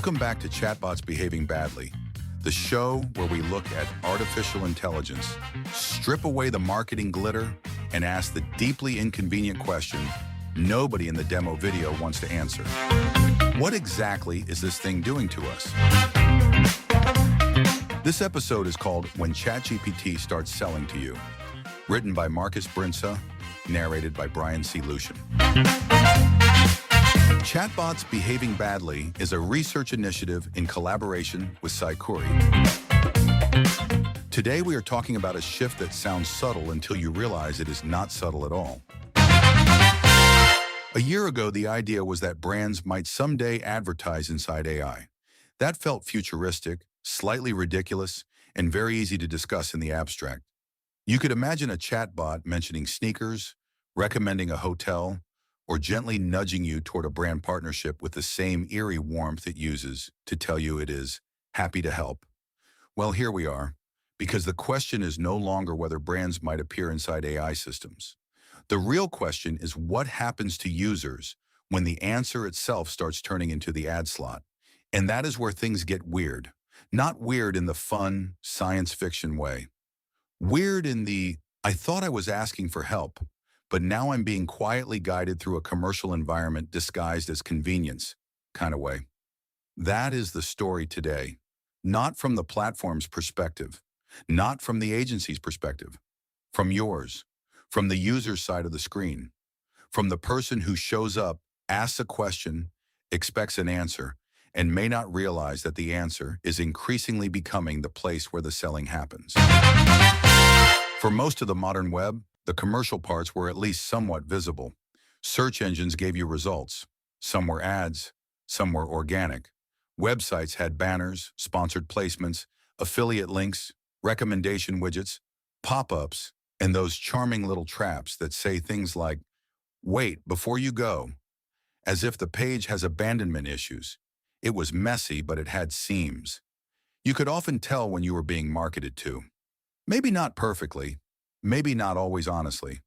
Welcome back to Chatbots Behaving Badly, the show where we look at artificial intelligence, strip away the marketing glitter, and ask the deeply inconvenient question nobody in the demo video wants to answer. What exactly is this thing doing to us? This episode is called When ChatGPT Starts Selling to You, written by Markus Brinsa, narrated by Brian C. Lucian. Chatbots Behaving Badly is a research initiative in collaboration with Saikuri. Today we are talking about a shift that sounds subtle until you realize it is not subtle at all. A year ago, the idea was that brands might someday advertise inside AI. That felt futuristic, slightly ridiculous, and very easy to discuss in the abstract. You could imagine a chatbot mentioning sneakers, recommending a hotel, or gently nudging you toward a brand partnership with the same eerie warmth it uses to tell you it is happy to help. Well, here we are, because the question is no longer whether brands might appear inside AI systems. The real question is what happens to users when the answer itself starts turning into the ad slot. And that is where things get weird. Not weird in the fun, science fiction way. Weird in the, I thought I was asking for help, but now I'm being quietly guided through a commercial environment disguised as convenience kind of way. That is the story today. Not from the platform's perspective, not from the agency's perspective, from yours, from the user's side of the screen, from the person who shows up, asks a question, expects an answer, and may not realize that the answer is increasingly becoming the place where the selling happens. For most of the modern web, the commercial parts were at least somewhat visible. Search engines gave you results. Some were ads, some were organic. Websites had banners, sponsored placements, affiliate links, recommendation widgets, pop-ups, and those charming little traps that say things like, "Wait before you go," as if the page has abandonment issues. It was messy, but it had seams. You could often tell when you were being marketed to. Maybe not perfectly, maybe not always honestly,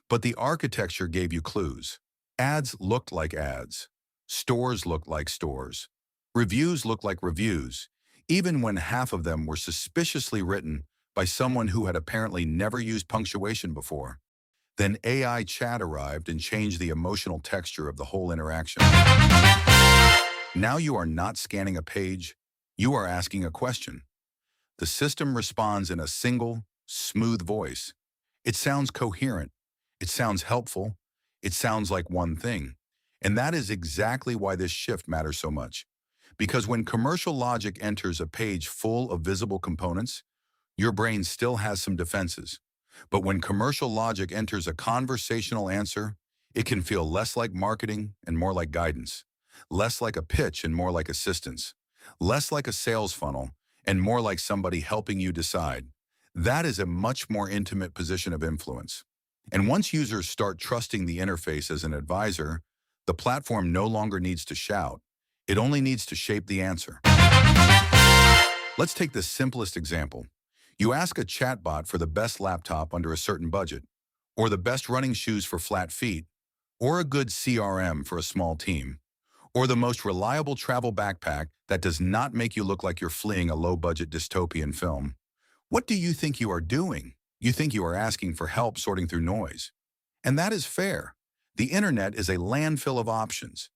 but the architecture gave you clues. Ads looked like ads. Stores looked like stores. Reviews looked like reviews, even when half of them were suspiciously written by someone who had apparently never used punctuation before. Then AI chat arrived and changed the emotional texture of the whole interaction. Now you are not scanning a page, you are asking a question. The system responds in a single, smooth voice. It sounds coherent, it sounds helpful, it sounds like one thing. And that is exactly why this shift matters so much. Because when commercial logic enters a page full of visible components, your brain still has some defenses. But when commercial logic enters a conversational answer, it can feel less like marketing and more like guidance. Less like a pitch and more like assistance. Less like a sales funnel and more like somebody helping you decide. That is a much more intimate position of influence. And once users start trusting the interface as an advisor, the platform no longer needs to shout. It only needs to shape the answer. Let's take the simplest example. You ask a chatbot for the best laptop under a certain budget, or the best running shoes for flat feet, or a good CRM for a small team, or the most reliable travel backpack that does not make you look like you're fleeing a low-budget dystopian film. What do you think you are doing? You think you are asking for help sorting through noise. And that is fair. The internet is a landfill of options.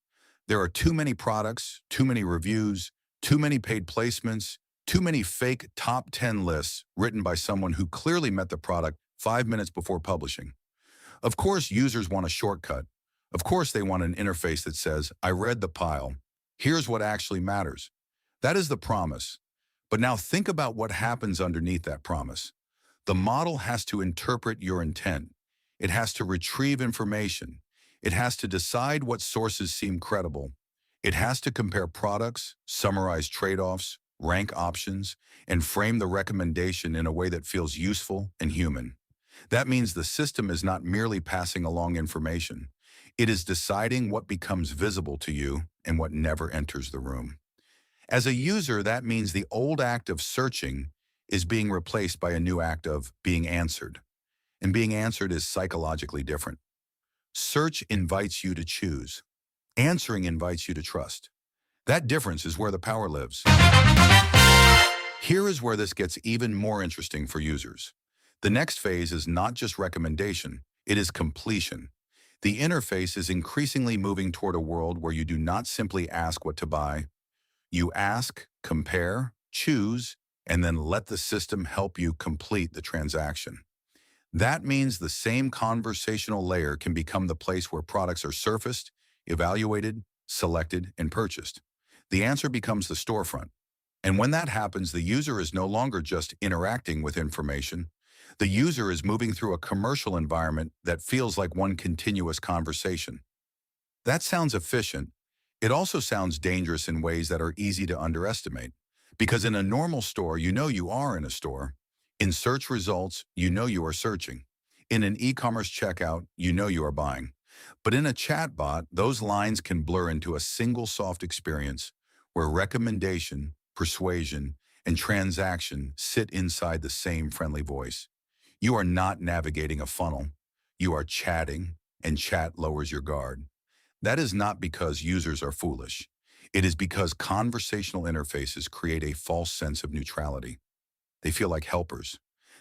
There are too many products, too many reviews, too many paid placements, too many fake top 10 lists written by someone who clearly met the product 5 minutes before publishing. Of course, users want a shortcut. Of course, they want an interface that says, "I read the pile. Here's what actually matters." That is the promise. But now think about what happens underneath that promise. The model has to interpret your intent. It has to retrieve information. It has to decide what sources seem credible. It has to compare products, summarize trade-offs, rank options, and frame the recommendation in a way that feels useful and human. That means the system is not merely passing along information. It is deciding what becomes visible to you and what never enters the room. As a user, that means the old act of searching is being replaced by a new act of being answered. And being answered is psychologically different. Search invites you to choose. Answering invites you to trust. That difference is where the power lives. Here is where this gets even more interesting for users. The next phase is not just recommendation, it is completion. The interface is increasingly moving toward a world where you do not simply ask what to buy. You ask, compare, choose, and then let the system help you complete the transaction. That means the same conversational layer can become the place where products are surfaced, evaluated, selected, and purchased. The answer becomes the storefront. And when that happens, the user is no longer just interacting with information. The user is moving through a commercial environment that feels like one continuous conversation. That sounds efficient. It also sounds dangerous in ways that are easy to underestimate. Because in a normal store, you know you are in a store. In search results, you know you are searching. In an e-commerce checkout, you know you are buying. But in a chatbot, those lines can blur into a single soft experience where recommendation, persuasion, and transaction sit inside the same friendly voice. You are not navigating a funnel. You are chatting, and chat lowers your guard. That is not because users are foolish. It is because conversational interfaces create a false sense of neutrality. They feel like helpers.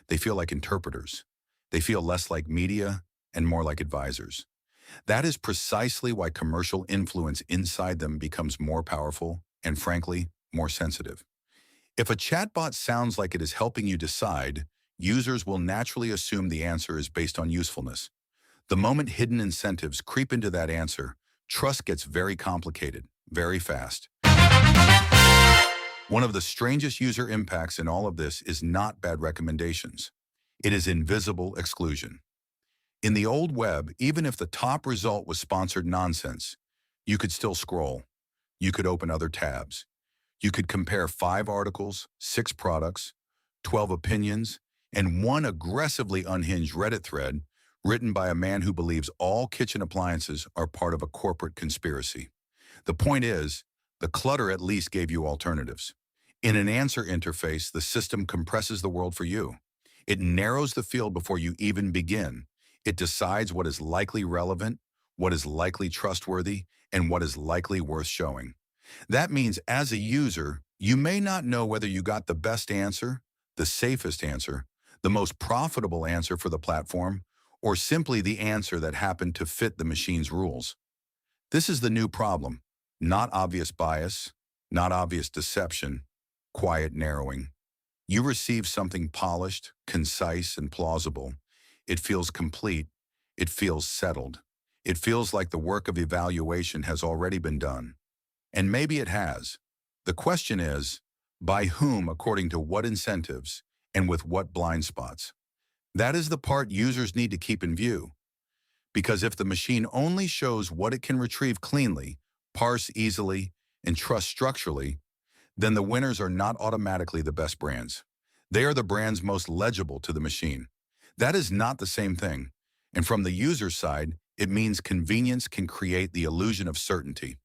They feel like interpreters. They feel less like media and more like advisors. That is precisely why commercial influence inside them becomes more powerful and, frankly, more sensitive. If a chatbot sounds like it is helping you decide, users will naturally assume the answer is based on usefulness. The moment hidden incentives creep into that answer, trust gets very complicated, very fast. One of the strangest user impacts in all of this is not bad recommendations. It is invisible exclusion. In the old web, even if the top result was sponsored nonsense, you could still scroll. You could open other tabs. You could compare 5 articles, 6 products, 12 opinions, and one aggressively unhinged Reddit thread written by a man who believes all kitchen appliances are part of a corporate conspiracy. The point is, the clutter at least gave you alternatives. In an answer interface, the system compresses the world for you. It narrows the field before you even begin. It decides what is likely relevant, what is likely trustworthy, and what is likely worth showing. That means as a user, you may not know whether you got the best answer, the safest answer, the most profitable answer for the platform, or simply the answer that happened to fit the machine's rules. This is the new problem. Not obvious bias, not obvious deception, quiet narrowing. You receive something polished, concise, and plausible. It feels complete. It feels settled. It feels like the work of evaluation has already been done. And maybe it has. The question is, by whom, according to what incentives, and with what blind spots? That is the part users need to keep in view. Because if the machine only shows what it can retrieve cleanly, parse easily, and trust structurally, then the winners are not automatically the best brands. They are the brands most legible to the machine. That is not the same thing. And from the user side, it means convenience can create the illusion of certainty.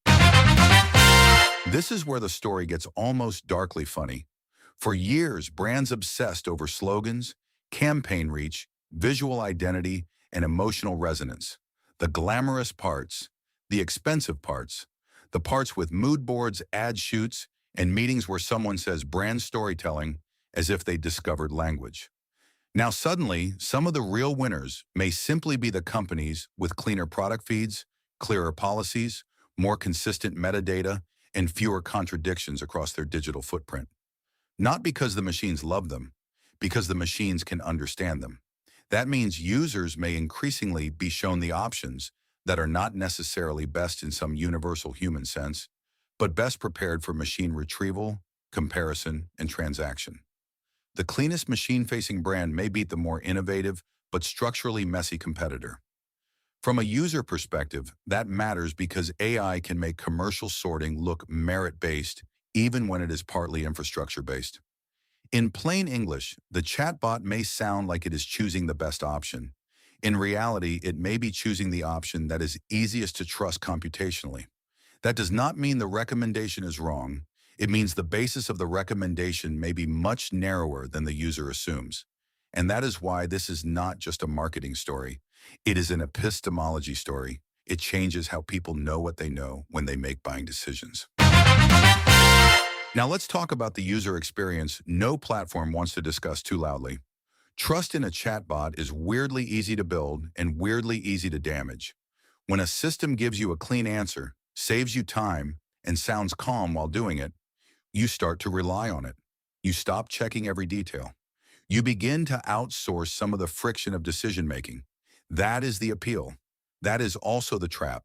This is where the story gets almost darkly funny. For years, brands obsessed over slogans, campaign reach, visual identity, and emotional resonance. The glamorous parts, the expensive parts, the parts with mood boards, ad shoots, and meetings where someone says brand storytelling as if they discovered language. Now suddenly, some of the real winners may simply be the companies with cleaner product feeds, clearer policies, more consistent metadata, and fewer contradictions across their digital footprint. Not because the machines love them, because the machines can understand them. That means users may increasingly be shown the options that are not necessarily best in some universal human sense, but best prepared for machine retrieval, comparison, and transaction. The cleanest machine-facing brand may beat the more innovative but structurally messy competitor. From a user perspective, that matters because AI can make commercial sorting look merit-based even when it is partly infrastructure-based. In plain English, the chatbot may sound like it is choosing the best option. In reality, it may be choosing the option that is easiest to trust computationally. That does not mean the recommendation is wrong. It means the basis of the recommendation may be much narrower than the user assumes. And that is why this is not just a marketing story. It is an epistemology story. It changes how people know what they know when they make buying decisions. Now let's talk about the user experience no platform wants to discuss too loudly. Trust in a chatbot is weirdly easy to build and weirdly easy to damage. When a system gives you a clean answer, saves you time, and sounds calm while doing it, you start to rely on it. You stop checking every detail. You begin to outsource some of the friction of decision-making. That is the appeal. That is also the trap.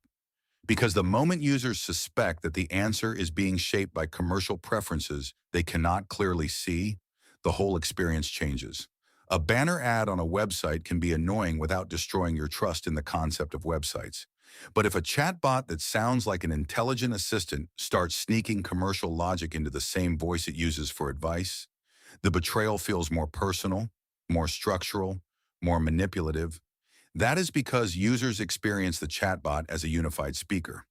Because the moment users suspect that the answer is being shaped by commercial preferences they cannot clearly see, the whole experience changes. A banner ad on a website can be annoying without destroying your trust in the concept of websites. But if a chatbot that sounds like an intelligent assistant starts sneaking commercial logic into the same voice it uses for advice, the betrayal feels more personal, more structural, more manipulative. That is because users experience the chatbot as a unified speaker.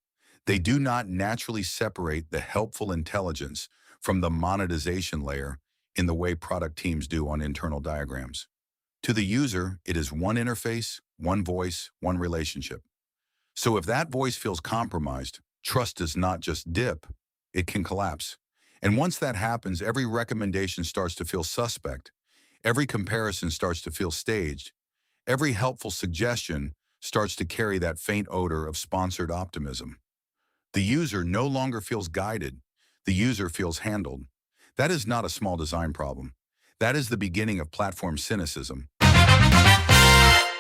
They do not naturally separate the helpful intelligence from the monetization layer in the way product teams do on internal diagrams. To the user, it is one interface, one voice, one relationship. So if that voice feels compromised, trust does not just dip, it can collapse. And once that happens, every recommendation starts to feel suspect. Every comparison starts to feel staged. Every helpful suggestion starts to carry that faint odor of sponsored optimism. The user no longer feels guided. The user feels handled. That is not a small design problem. That is the beginning of platform cynicism.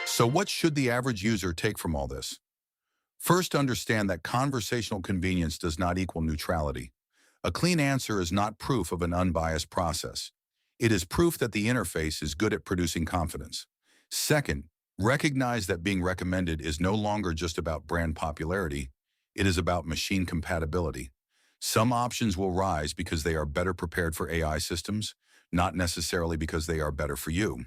So what should the average user take from all this? First, understand that conversational convenience does not equal neutrality. A clean answer is not proof of an unbiased process. It is proof that the interface is good at producing confidence. Second, recognize that being recommended is no longer just about brand popularity. It is about machine compatibility. Some options will rise because they are better prepared for AI systems, not necessarily because they are better for you.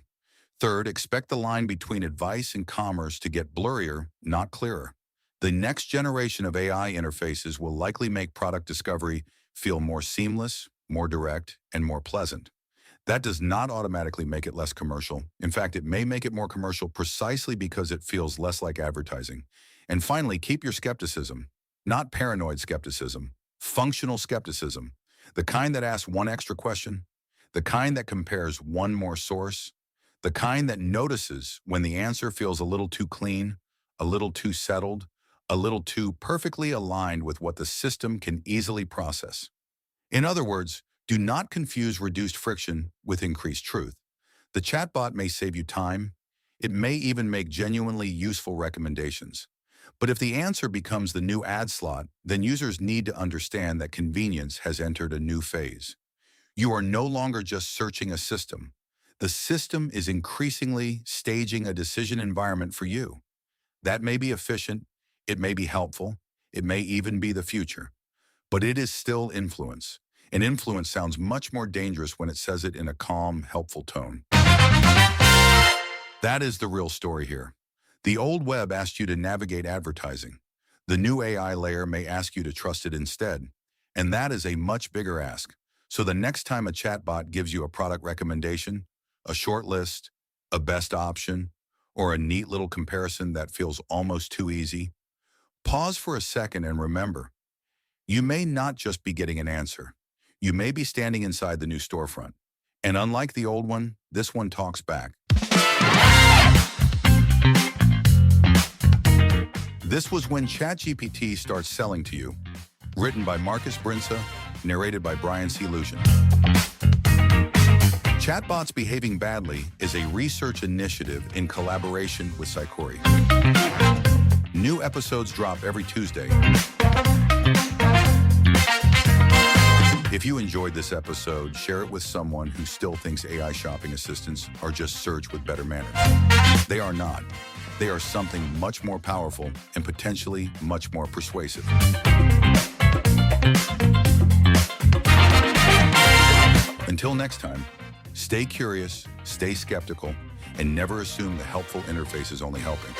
Third, expect the line between advice and commerce to get blurrier, not clearer. The next generation of AI interfaces will likely make product discovery feel more seamless, more direct, and more pleasant. That does not automatically make it less commercial. In fact, it may make it more commercial precisely because it feels less like advertising. And finally, keep your skepticism, not paranoid skepticism, functional skepticism, the kind that asks one extra question, the kind that compares one more source, the kind that notices when the answer feels a little too clean, a little too settled, a little too perfectly aligned with what the system can easily process. In other words, do not confuse reduced friction with increased truth. The chatbot may save you time. It may even make genuinely useful recommendations. But if the answer becomes the new ad slot, then users need to understand that convenience has entered a new phase. You are no longer just searching a system. The system is increasingly staging a decision environment for you. That may be efficient, it may be helpful, it may even be the future. But it is still influence. And influence sounds much more dangerous when it says it in a calm, helpful tone. That is the real story here. The old web asked you to navigate advertising. The new AI layer may ask you to trust it instead. And that is a much bigger ask. So the next time a chatbot gives you a product recommendation, a short list, a best option, or a neat little comparison that feels almost too easy, pause for a second and remember, you may not just be getting an answer. You may be standing inside the new storefront. And unlike the old one, this one talks back. This was When ChatGPT Starts Selling to You, written by Markus Brinsa, narrated by Brian C. Lucian. Chatbots Behaving Badly is a research initiative in collaboration with Psychori. New episodes drop every Tuesday. If you enjoyed this episode, share it with someone who still thinks AI shopping assistants are just search with better manners. They are not. They are something much more powerful and potentially much more persuasive. Until next time, stay curious, stay skeptical, and never assume the helpful interface is only helping.